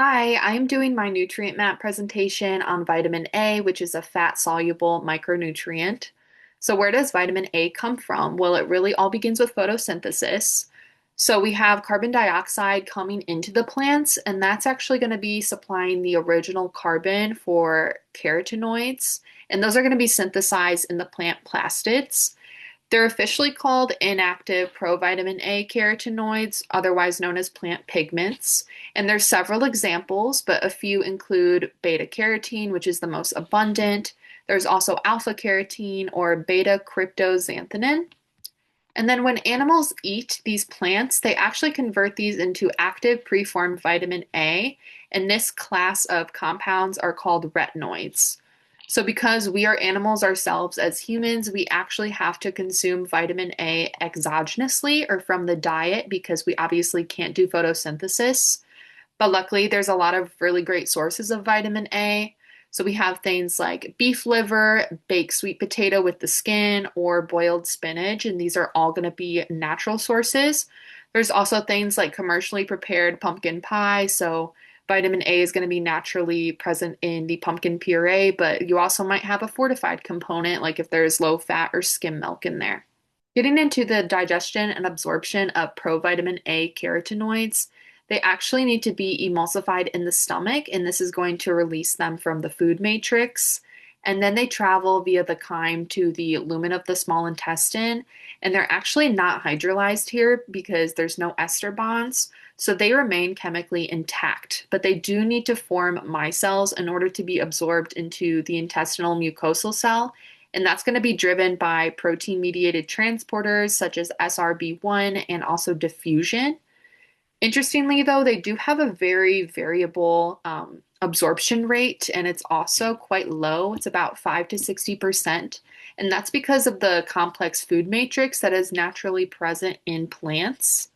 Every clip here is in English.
Hi, I am doing my nutrient map presentation on vitamin A, which is a fat-soluble micronutrient. So where does vitamin A come from? Well, it really all begins with photosynthesis. So we have carbon dioxide coming into the plants, and that's actually going to be supplying the original carbon for carotenoids, and those are going to be synthesized in the plant plastids. They're officially called inactive provitamin A carotenoids, otherwise known as plant pigments. And there's several examples, but a few include beta carotene, which is the most abundant. There's also alpha carotene or beta cryptoxanthin. And then when animals eat these plants, they actually convert these into active preformed vitamin A, and this class of compounds are called retinoids. So, because we are animals ourselves as humans, we actually have to consume vitamin A exogenously or from the diet because we obviously can't do photosynthesis. But luckily, there's a lot of really great sources of vitamin A. So we have things like beef liver, baked sweet potato with the skin, or boiled spinach, and these are all going to be natural sources. There's also things like commercially prepared pumpkin pie. So vitamin A is going to be naturally present in the pumpkin puree, but you also might have a fortified component, like if there's low fat or skim milk in there. Getting into the digestion and absorption of provitamin A carotenoids, they actually need to be emulsified in the stomach, and this is going to release them from the food matrix. And then they travel via the chyme to the lumen of the small intestine, and they're actually not hydrolyzed here because there's no ester bonds, so they remain chemically intact. But they do need to form micelles in order to be absorbed into the intestinal mucosal cell, and that's going to be driven by protein mediated transporters such as SRB1 and also diffusion. Interestingly, though, they do have a very variable absorption rate, and it's also quite low. It's about 5 to 60%. And that's because of the complex food matrix that is naturally present in plants.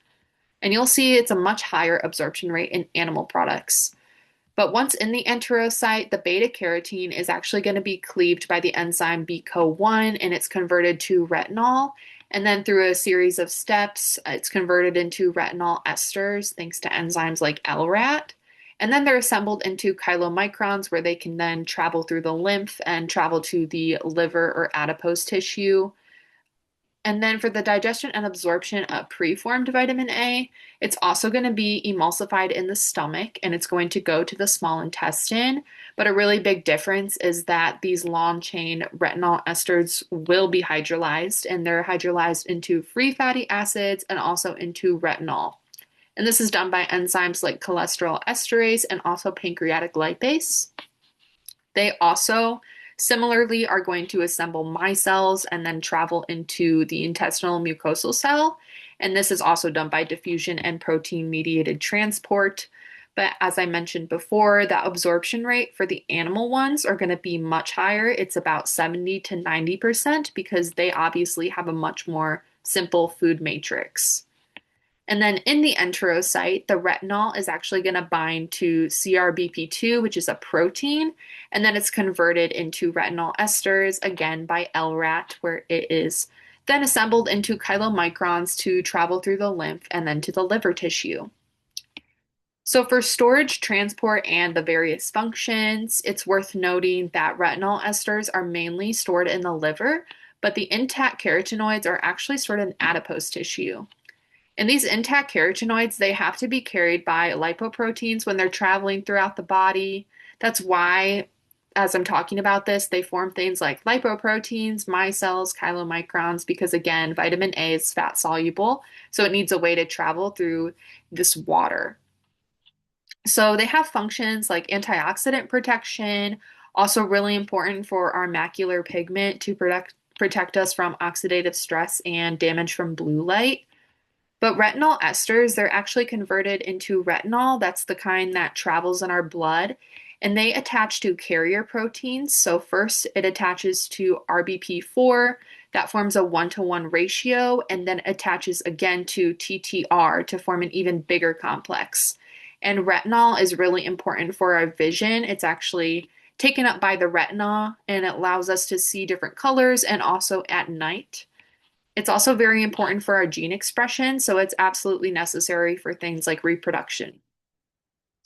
And you'll see it's a much higher absorption rate in animal products. But once in the enterocyte, the beta carotene is actually going to be cleaved by the enzyme BCO1 and it's converted to retinol. And then through a series of steps, it's converted into retinol esters thanks to enzymes like LRAT. And then they're assembled into chylomicrons where they can then travel through the lymph and travel to the liver or adipose tissue. And then for the digestion and absorption of preformed vitamin A, it's also going to be emulsified in the stomach and it's going to go to the small intestine. But a really big difference is that these long chain retinol esters will be hydrolyzed and they're hydrolyzed into free fatty acids and also into retinol. And this is done by enzymes like cholesterol esterase and also pancreatic lipase. They also similarly are going to assemble micelles and then travel into the intestinal mucosal cell. And this is also done by diffusion and protein mediated transport. But as I mentioned before, the absorption rate for the animal ones are going to be much higher. It's about 70 to 90% because they obviously have a much more simple food matrix. And then in the enterocyte, the retinol is actually going to bind to CRBP2, which is a protein, and then it's converted into retinol esters, again by LRAT, where it is then assembled into chylomicrons to travel through the lymph and then to the liver tissue. So for storage, transport, and the various functions, it's worth noting that retinol esters are mainly stored in the liver, but the intact carotenoids are actually stored in adipose tissue. And these intact carotenoids, they have to be carried by lipoproteins when they're traveling throughout the body. That's why, as I'm talking about this, they form things like lipoproteins, micelles, chylomicrons, because again, vitamin A is fat soluble, so it needs a way to travel through this water. So they have functions like antioxidant protection, also really important for our macular pigment to protect us from oxidative stress and damage from blue light. But retinol esters, they're actually converted into retinol. That's the kind that travels in our blood. And they attach to carrier proteins. So first it attaches to RBP4. That forms a 1-to-1 ratio and then attaches again to TTR to form an even bigger complex. And retinol is really important for our vision. It's actually taken up by the retina and it allows us to see different colors and also at night. It's also very important for our gene expression, so it's absolutely necessary for things like reproduction.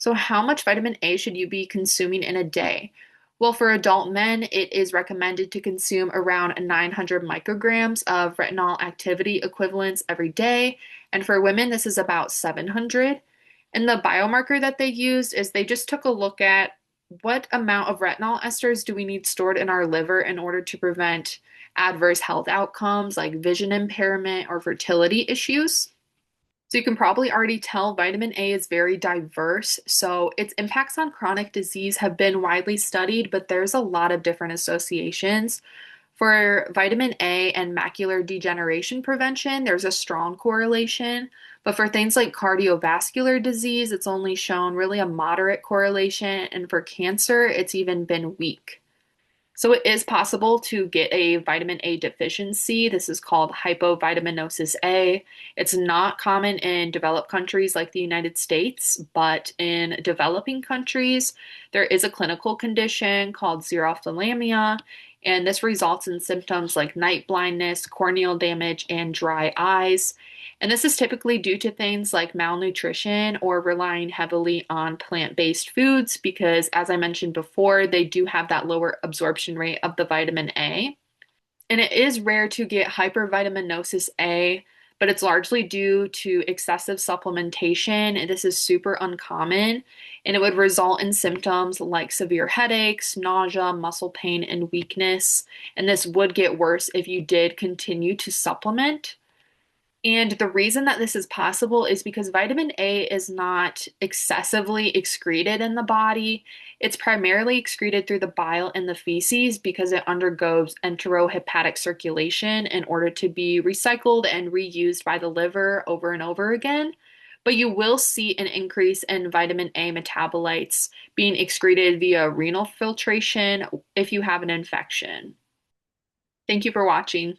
So, how much vitamin A should you be consuming in a day? Well, for adult men, it is recommended to consume around 900 micrograms of retinol activity equivalents every day. And for women, this is about 700. And the biomarker that they used is they just took a look at what amount of retinol esters do we need stored in our liver in order to prevent adverse health outcomes like vision impairment or fertility issues. So you can probably already tell vitamin A is very diverse. So its impacts on chronic disease have been widely studied, but there's a lot of different associations. For vitamin A and macular degeneration prevention, there's a strong correlation. But for things like cardiovascular disease, it's only shown really a moderate correlation. And for cancer, it's even been weak. So it is possible to get a vitamin A deficiency. This is called hypovitaminosis A. It's not common in developed countries like the United States, but in developing countries, there is a clinical condition called xerophthalmia, and this results in symptoms like night blindness, corneal damage, and dry eyes. And this is typically due to things like malnutrition or relying heavily on plant-based foods because, as I mentioned before, they do have that lower absorption rate of the vitamin A. And it is rare to get hypervitaminosis A, but it's largely due to excessive supplementation. And this is super uncommon, and it would result in symptoms like severe headaches, nausea, muscle pain, and weakness. And this would get worse if you did continue to supplement. And the reason that this is possible is because vitamin A is not excessively excreted in the body. It's primarily excreted through the bile and the feces because it undergoes enterohepatic circulation in order to be recycled and reused by the liver over and over again. But you will see an increase in vitamin A metabolites being excreted via renal filtration if you have an infection. Thank you for watching.